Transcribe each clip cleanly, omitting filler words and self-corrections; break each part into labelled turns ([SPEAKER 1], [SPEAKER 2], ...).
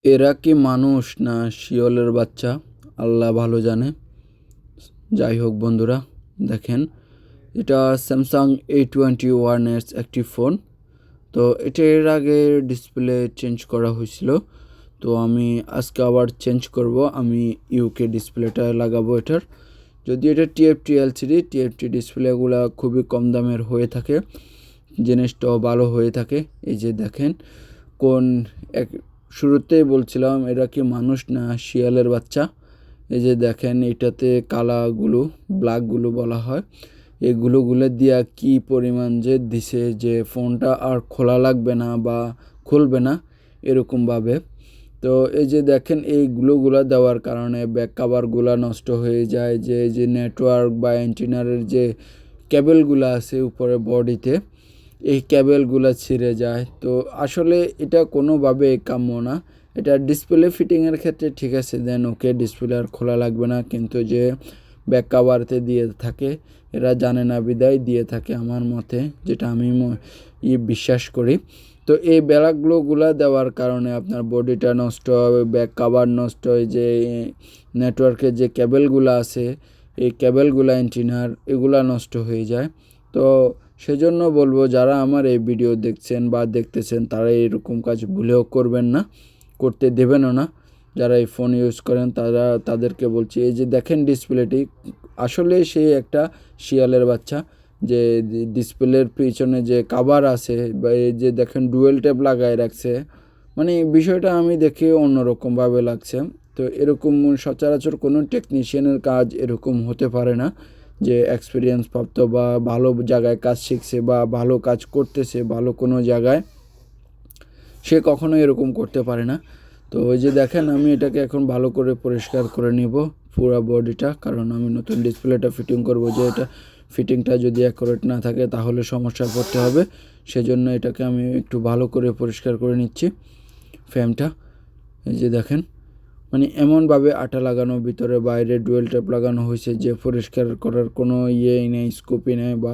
[SPEAKER 1] এরা কি মানুষ না শিয়ালের বাচ্চা, আল্লাহ ভালো জানে। যাই হোক বন্ধুরা, দেখেন এটা স্যামসাং A21s একটি ফোন। তো এটার আগে ডিসপ্লে চেঞ্জ করা হয়েছিল, তো আমি আজকে আবার চেঞ্জ করব। আমি ইউকে ডিসপ্লেটা লাগাবো এটার। যদি এটা TFT LCD, TFT ডিসপ্লেগুলো খুবই কম দামের হয়ে থাকে, জিনিসটাও ভালো হয়ে থাকে। এই যে দেখেন, কোন এক শুরুতেই বলছিলাম এরা কি মানুষ না শিয়ালের বাচ্চা। এই যে দেখেন, এটাতে কালাগুলো ব্ল্যাকগুলো বলা হয়, এগুলো দিয়া কি পরিমাণ যে দিছে যে ফোনটা আর খোলা লাগবে না বা খুলবে না এরকমভাবে। তো এই যে দেখেন, এই গ্লুগুলো দেওয়ার কারণে ব্যাক কাভারগুলো নষ্ট হয়ে যায়, যে এই যে নেটওয়ার্ক বা অ্যান্টিনারের যে কেবলগুলো আছে উপরে বডিতে, এই কেবলগুলো ছিঁড়ে যায়। তো আসলে এটা কোনোভাবে কাম্য না। এটা ডিসপ্লে ফিটিংয়ের ক্ষেত্রে ঠিক আছে, দেন ওকে, ডিসপ্লে আর খোলা লাগবে না, কিন্তু যে ব্যাক কাভারতে দিয়ে থাকে এরা জানে না বিদায় দিয়ে থাকে আমার মতে, যেটা আমি বিশ্বাস করি। তো এই ব্যাকগুলোগুলো দেওয়ার কারণে আপনার বডিটা নষ্ট হবে, ব্যাক কাভার নষ্ট হয়, যে নেটওয়ার্কের যে কেবলগুলো আছে এই কেবলগুলো অ্যান্টিনার এগুলা নষ্ট হয়ে যায়। তো সেজন্য বলবো, যারা আমার এই ভিডিও দেখছেন বা দেখতেছেন তারা এরকম কাজ ভুলেও করবেন না, করতে দেবেনও না। যারা এই ফোন ইউজ করেন তাদেরকে বলছি, এই যে দেখেন ডিসপ্লেটি, আসলে সেই একটা শিয়ালের বাচ্চা। যে ডিসপ্লের পিছনে যে কাভার আছে বা এই যে দেখেন ডুয়েল টেপ লাগায় রাখছে, মানে বিষয়টা আমি দেখে অন্যরকমভাবে লাগছে। তো এরকম সচরাচর কোনো টেকনিশিয়ানের কাজ এরকম হতে পারে না, যে এক্সপিরিয়েন্স প্রাপ্ত বা ভালো জায়গায় কাজ শিখছে বা ভালো কাজ করতেছে ভালো কোনো জায়গায়, সে কখনো এরকম করতে পারে না। তো ওই যে দেখেন, আমি এটাকে এখন ভালো করে পরিষ্কার করে নিব পুরো বডিটা, কারণ আমি নতুন ডিসপ্লেটা ফিটিং করব। যে এটা ফিটিংটা যদি অ্যাকুরেট না থাকে তাহলে সমস্যা পড়তে হবে, সেজন্য এটাকে আমি একটু ভালো করে পরিষ্কার করে নিচ্ছি ফ্রেমটা। এই যে দেখেন, মানে এমনভাবে আঠা লাগানো, ভিতরে বাইরে ডুয়েল টেপ লাগানো হয়েছে যে পরিষ্কার করার কোনো ইয়েই নেই, স্কোপই নেই, বা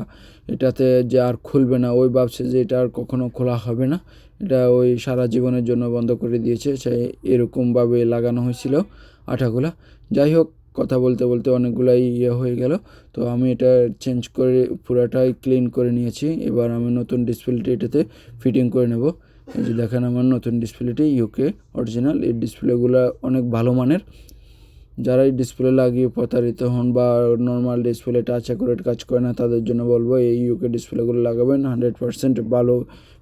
[SPEAKER 1] এটাতে যে আর খুলবে না ওই ভাবছে যে এটা আর কখনো খোলা হবে না, এটা ওই সারা জীবনের জন্য বন্ধ করে দিয়েছে, সেই এরকমভাবে লাগানো হয়েছিল আঠাগুলা। যাই হোক, কথা বলতে বলতে অনেকগুলাই হয়ে গেল। তো আমি এটা চেঞ্জ করে পুরাটাই ক্লিন করে নিয়েছি। এবার আমি নতুন ডিসপ্লেটি এটাতে ফিটিং করে নেব। এই যে দেখেন, আমার নতুন ডিসপ্লেটি ইউকে অরিজিনাল। এই ডিসপ্লেগুলো অনেক ভালো মানের। যারা এই ডিসপ্লে লাগিয়ে প্রতারিত হন বা নর্মাল ডিসপ্লে টাচ অ্যাকুরেট কাজ করে না, তাদের জন্য বলবো এই ইউকে ডিসপ্লেগুলো লাগাবেন, 100% ভালো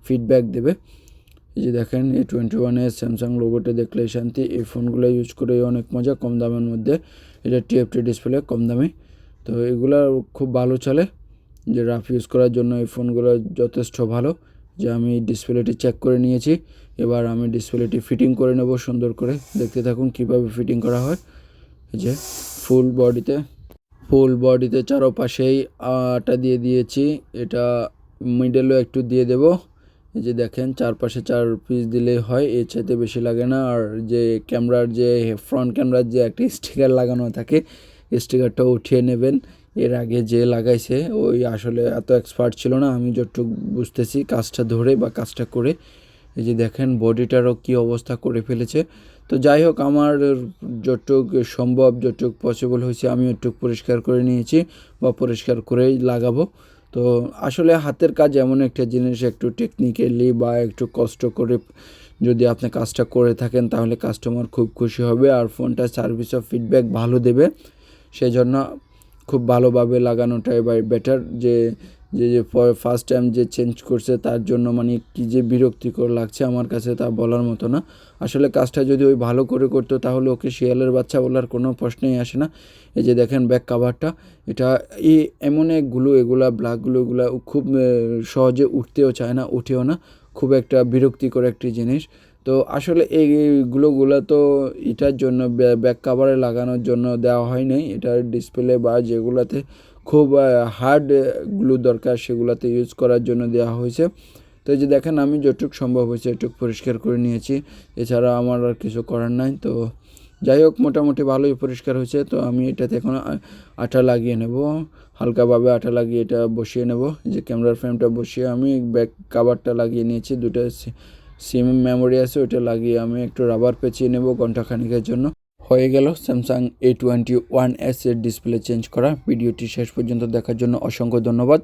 [SPEAKER 1] ফিডব্যাক দেবে। এই যে দেখেন, A21 স্যামসাং লোগোটা দেখলেই শান্তি। এই ফোনগুলো ইউজ করে অনেক মজা, কম দামের মধ্যে। এটা TFT ডিসপ্লে, কম দামি। তো এগুলো খুব ভালো চলে, যে রাফ ইউজ করার জন্য এই ফোনগুলো যথেষ্ট ভালো। যে আমি ডিসপ্লেটি চেক করে নিয়েছি, এবার আমি ডিসপ্লেটি ফিটিং করে নেব সুন্দর করে। দেখতে থাকুন কীভাবে ফিটিং করা হয়। এই যে ফুল বডিতে চারপাশেই আটা দিয়ে দিয়েছি, এটা মিডেলও একটু দিয়ে দেব। এই যে দেখেন, চারপাশে 4 পিস দিলেই হয়, এর চাইতে বেশি লাগে না। আর যে ক্যামেরার যে ফ্রন্ট ক্যামেরার যে একটা স্টিকার লাগানো থাকে, স্টিকারটা উঠিয়ে নেবেন। এর আগে যে লাগাইছে ওই আসলে এত এক্সপার্ট ছিল না, আমি যতটুকু বুঝতেছি কাজটা ধরে বা কাজটা করে। এই যে দেখেন, বডিটারও কী অবস্থা করে ফেলেছে। তো যাই হোক, আমার যতটুক সম্ভব, যতটুক পসিবল হয়েছে আমি একটু পরিষ্কার করে নিয়েছি বা পরিষ্কার করেই লাগাবো। তো আসলে হাতের কাজ এমন একটা জিনিস, একটু টেকনিক্যালি বা একটু কষ্ট করে যদি আপনি কাজটা করে থাকেন তাহলে কাস্টমার খুব খুশি হবে, আর ফোনটা সার্ভিস অফ ফিডব্যাক ভালো দেবে। সেই জন্য খুব ভালোভাবে লাগানোটাই বেটার। যে যে যে ফার্স্ট টাইম যে চেঞ্জ করছে তার জন্য মানে কী যে বিরক্তিকর লাগছে আমার কাছে, তা বলার মতো না। আসলে কাজটা যদি ওই ভালো করে করতো তাহলে ওকে শিয়ালের বাচ্চা বলার কোনো প্রশ্নই আসে না। এই যে দেখেন ব্যাক কাভারটা, এটা এমন একগুলো, এগুলা ব্ল্যাকগুলো, এগুলা খুব সহজে উঠতেও চায় না, উঠেও না, খুব একটা বিরক্তিকর একটি জিনিস। তো আসলে এইগুলোগুলো তো এটার জন্য ব্যাক কাভারে লাগানোর জন্য দেওয়া হয় নাই, এটার ডিসপ্লে বা যেগুলাতে খুব হার্ড গ্লু দরকার সেগুলোতে ইউজ করার জন্য দেওয়া হয়েছে। তো এই যে দেখেন, আমি যতটুকু সম্ভব হয়েছে একটু পরিষ্কার করে নিয়েছি, এছাড়া আমার আর কিছু করার নাই। তো যাই হোক, মোটামুটি ভালোই পরিষ্কার হয়েছে। তো আমি এটাতে এখন আঠা লাগিয়ে নেব, হালকাভাবে আঠা লাগিয়ে এটা বসিয়ে নেব। যে ক্যামেরার ফ্রেমটা বসিয়ে আমি ব্যাক কাভারটা লাগিয়ে নিয়েছি, দুটো সিম মেমোরি আছে, ওইটা লাগিয়ে আমি একটু রাবার পেঁচিয়ে নেব ঘন্টাখানিকের জন্য। হয়ে গেল স্যামসাং A21s এর ডিসপ্লে চেঞ্জ করা। ভিডিওটি শেষ পর্যন্ত দেখার জন্য অসংখ্য ধন্যবাদ।